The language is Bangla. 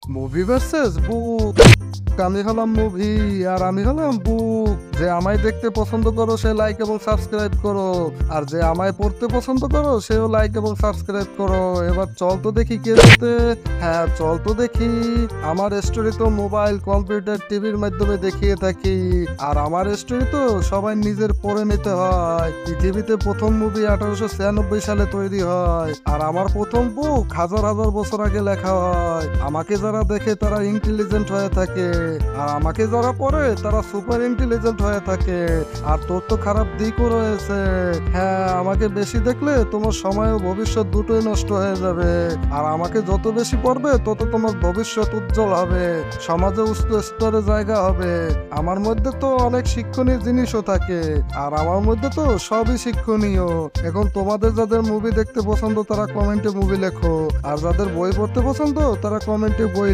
মুভি ভার্সেস বুক। আমি হলাম মুভি আর আমি হলাম বুক। যে আমায় দেখতে পছন্দ করো সে লাইক এবং সাবস্ক্রাইব করো, আর যে আমায় পড়তে পছন্দ করো সেও লাইক এবং সাবস্ক্রাইব করো। এবার চল তো দেখি কে জিতে। হ্যাঁ চল তো দেখি। আমার স্টোরি তো মোবাইল, কম্পিউটার, টিভির মাধ্যমে দেখিয়ে থাকি। আর আমার স্টোরি তো সবাই নিজের পড়ে নিতে হয়। পৃথিবীতে প্রথম মুভি 1896 সালে তৈরি হয়, আর আমার প্রথম বুক হাজার হাজার বছর আগে লেখা হয়। আমাকে যারা দেখে তারা ইন্টেলিজেন্ট হয়ে থাকে, আর আমাকে যারা পড়ে তারা সুপার ইন্টেলিজেন্ট হয়ে থাকে। আর তোর তো খারাপ দিকও রয়েছে। হ্যাঁ, আমাকে বেশি দেখলে তোমার সময় ও ভবিষ্যৎ দুটোই নষ্ট হয়ে যাবে। আর আমাকে যত বেশি পড়বে তত তোমার ভবিষ্যৎ উজ্জ্বল হবে, সমাজে উচ্চ স্তরে জায়গা হবে। আমার মধ্যে তো অনেক শিক্ষণীয় জিনিসও থাকে, আর আমার মধ্যে তো সবই শিক্ষণীয়। এখন তোমাদের যাদের মুভি দেখতে পছন্দ তারা কমেন্টে মুভি লেখো, আর যাদের বই পড়তে পছন্দ তারা কমেন্টে বই